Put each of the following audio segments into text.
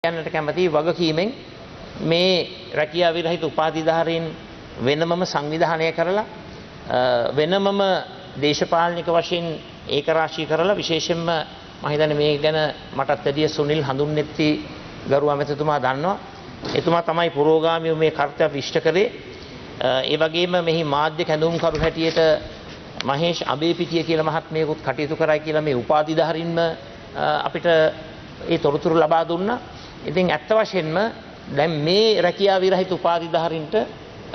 යන්නට කැමති වගකීමෙන් මේ රැකියා විරහිත උපාධිධාරීන් වෙනමම සංවිධානය කරලා වෙනමම දේශපාලනික වශයෙන් ඒකරාශී කරලා විශේෂයෙන්ම මම හිතන්නේ මේ ගැන මටත් වැඩිය සුනිල් හඳුන්නෙත්ති ගරු ඇමතිතුමා දන්නවා. එතුමා තමයි පුරෝගාමීව මේ කර්තව්‍ය ඉෂ්ට කරේ. ඒ වගේම මෙහි මාධ්‍ය කැඳවුම්කරු හැටියට මහේෂ් අබේපිටිය කියලා මහත්මයෙකුත් කටයුතු කරයි කියලා මේ උපාධිධාරීන්ම අපිට ඒ තොරතුරු ලබා දුන්නා. ඉතින් ඇත්ත වශයෙන්ම දැන් මේ රැකියා විරහිත උපාධිධාරීන්ට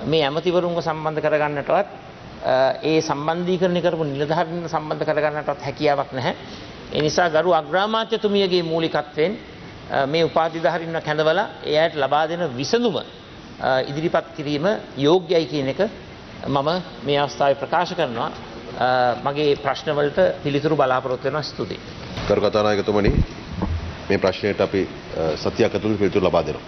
මේ ඇමතිවරුන්ව සම්බන්ධ කරගන්නටවත් ඒ සම්බන්ධීකරණය කරපු නිලධාරීන් සම්බන්ධ කරගන්නටවත් හැකියාවක් නැහැ. ඒ නිසා ගරු අග්‍රාමාත්‍යතුමියගේ මූලිකත්වයෙන් මේ උපාධිධාරීන්ව කැඳවලා එයාට ලබා දෙන විසඳුම ඉදිරිපත් කිරීම යෝග්‍යයි කියන එක මම මේ අවස්ථාවේ ප්‍රකාශ කරනවා. මගේ ප්‍රශ්න වලට පිළිතුරු බලාපොරොත්තු වෙනවා. ස්තුතියි. කරු කතානායකතුමනි, මේ ප්‍රශ්නයට අපි සතියක් ඇතුළත පිළිතුරු ලබා දෙනවා.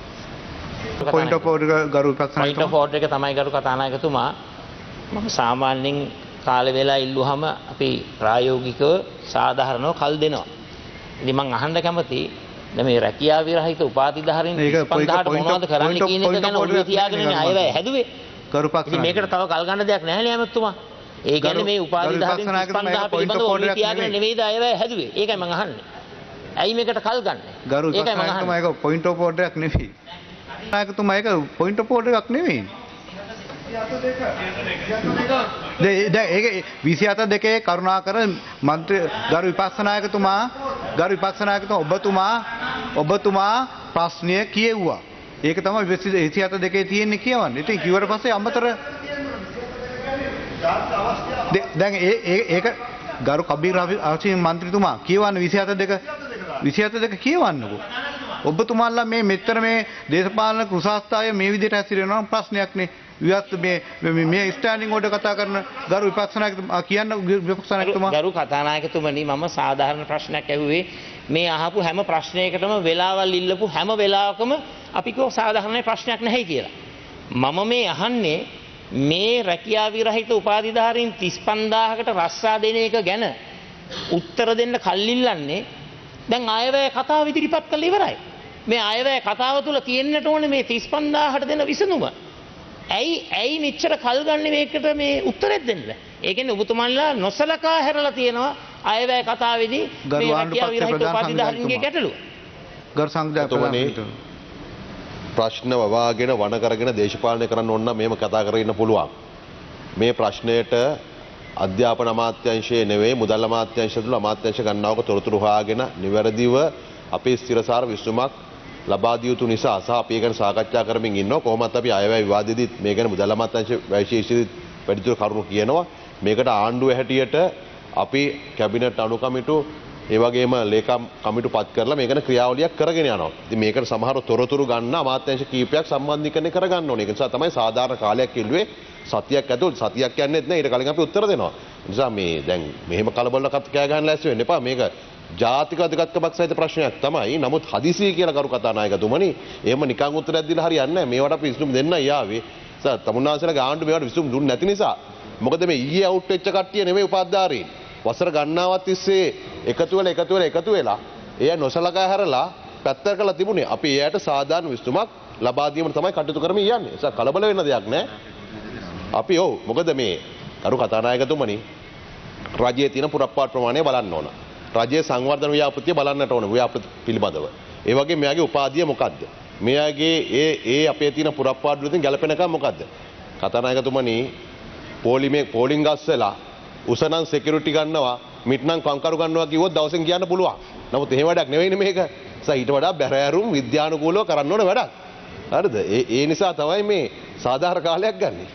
පොයින්ට් ඔෆ් ඕඩර් ගරු විපක්ෂ පොයින්ට් ඔෆ් ඕඩර් එක තමයි ගරු කතානායකතුමා. මම සාමාන්‍යයෙන් කාලේ වෙලා ඉල්ලුවහම අපි ප්‍රායෝගිකව සාධාරණව කල් දෙනවා. ඉතින් මම අහන්න කැමති දැන් මේ රැකියා විරහිත උපාධිධාරීන් 50ට මොනවද කරන්න කියන එක ගැන ඔළුවේ තියාගෙන අයවැය හැදුවේ. ගරු පක්ෂ ඉතින් මේකට තව කල් ගන්න දෙයක් නැහැ නේ ඇමතුමා. ඒ කියන්නේ මේ උපාධිධාරීන් 5000 පිළිබඳව ඔළුවේ තියාගෙන නෙවෙයිද අයවැය හැදුවේ. ඒකයි මම අහන්නේ. ඇයි මේකට කල් ගන්න? ගරු විපක්ෂ ඒක පොයින්ට් ඔෆ් ඕඩර් එකක් නෙවෙයි. නායකතුමා ඒක පොයින්ට් ඔෆ් ඕඩර් එකක් නෙවෙයි. දැන් ඒක 27 කරුණාකර මන්ත්‍රී ගරු විපක්ෂ නායකතුමා ඔබතුමා ප්‍රශ්නය කියෙව්වා. ඒක තමයි 27 තියෙන්නේ කියවන්නේ. ඉතින් කිව්වට පස්සේ අමතර දැන් ඒක ගරු කබීර් ආසිම් මන්ත්‍රීතුමා කියවන්න 27 කියවන්නකෝ. ඔබතුමාලා මේ මෙතර මේ දේශපාලන කුසාස්ථාය මේ විදිහට හැසිරෙනවා ප්‍රශ්නයක් නේ. මේ ස්ටෑන්ඩින් ඕඩර් කතා කරන ගරු විපක්ෂ නායකතුමා කියන්න විපක්ෂ නායකතුමා ගරු කතානායකතුමනි මම සාධාරණ ප්‍රශ්නයක් ඇහුවේ. මේ අහපු හැම ප්‍රශ්නයකටම වෙලාවල් ඉල්ලපු හැම වෙලාවකම අපි කෝ සාධාරණ ප්‍රශ්නයක් නැහැ කියලා. මම මේ අහන්නේ මේ රැකියා විරහිත උපාධිධාරීන් 35000කට රස්සා දෙන එක ගැන උත්තර දෙන්න කල් ඉල්ලන්නේ දැන් අයවැය කතාව ඉදිරිපත් කළා ඉවරයි. මේ අයවැය කතාව තුල තියෙන්නට ඕනේ මේ 35000ට දෙන විසඳුම. ඇයි මෙච්චර කල් ගන්න මේකට මේ උත්තරයක් දෙන්න? ඒ කියන්නේ ඔබතුමාලා නොසලකා හැරලා තියෙනවා අයවැය කතාවේදී මේ රැකියා විරහිත උපාධිධාරීන්ගේ ගැටලුව. ගරු සංඝයාතුමනි ප්‍රශ්න වවාගෙන වණ කරගෙන දේශපාලනය කරන්න ඕන නම් මෙහෙම කතා කරගෙන ඉන්න පුළුවන්. මේ ප්‍රශ්නයට අධ්‍යාපන අමාත්‍යාංශයේ නෙවෙයි මුදල් අමාත්‍යාංශය තුළ අමාත්‍යාංශ ගණනාවක තොරතුරු හොයාගෙන නිවැරදිව අපේ ස්ථිරසාර විසඳුමක් ලබා දිය යුතු නිසා සහ අපි ගැන සාකච්ඡා කරමින් ඉන්නවා. කොහොමත් අපි අයවැය විවාදෙදිත් මේ ගැන මුදල් අමාත්‍යාංශ විශේෂිත වැඩිදුර කරුණු කියනවා. මේකට ආණ්ඩුව හැටියට අපි කැබිනට් අනු කමිටු ඒ වගේම ලේකම් කමිටු පත් කරලා මේ ගැන ක්‍රියාවලියක් කරගෙන යනවා. ඉතින් මේකට සමහර තොරතුරු ගන්න අමාත්‍යාංශ කීපයක් සම්බන්ධීකරණය කරගන්න ඕනේ. ඒ නිසා තමයි සාධාරණ කාලයක් ඉල්ලුවේ. සතියක් ඇතුළත සතියක් යන්නේත් නැහැ. ඊට කලින් අපි උත්තර දෙනවා. ඒ නිසා මේ දැන් මෙහෙම කලබලකට කෑ ගහන්න ලෑස්ති වෙන්න එපා. මේක ජාතික අධිගතකමක් සහිත ප්‍රශ්නයක් තමයි. නමුත් හදිසිය කියලා කරු කතානායකතුමනි එහෙම නිකන් උත්තරයක් දීලා හරියන්නේ නැහැ. මේවට අපි විසඳුම් දෙන්නයි යාවේ. තමුන්නාසලගේ ආණ්ඩුව මේවට විසඳුම් දුන්නේ නැති නිසා. මොකද මේ ඊයේ අවුට් වෙච්ච කට්ටිය නෙමෙයි උපාධිධාරීන්. වසර ගණනාවක් තිස්සේ එකතු වෙලා එය නොසලකා හැරලා පැත්තට කරලා තිබුණේ. අපි එයාට සාධාරණ විසඳුමක් ලබා දීමට තමයි කටයුතු කරමින් යන්නේ. ඒ නිසා කලබල වෙන්න දෙයක් නැහැ. අපි මොකද මේ කරු කතානායකතුමනි රජයේ තියෙන පුරප්පාට ප්‍රමාණය බලන්න ඕන. රජයේ සංවර්ධන ව්‍යාපෘතිය බලන්නට ඕන ව්‍යාපෘති පිළිබඳව. ඒ වගේ මෙයාගේ උපාධිය මොකද්ද? මෙයාගේ ඒ අපේ තියෙන පුරප්පාට වලින් ගැලපෙනකම් මොකද්ද? කතානායකතුමනි පෝලිං ගස්සලා උසනම් සිකියුරිටි ගන්නවා මිට්නම් කංකරු ගන්නවා කිව්වොත් දවසෙන් කියන්න පුළුවන්. නමුත් එහෙම වැඩක් නෙවෙයිනේ මේක. ඊට වඩා බැරෑරුම් විද්‍යානුකූලව කරන්න ඕන වැඩක්. හරිද? ඒ නිසා තමයි මේ සාධාරණ කාලයක් ගන්නේ.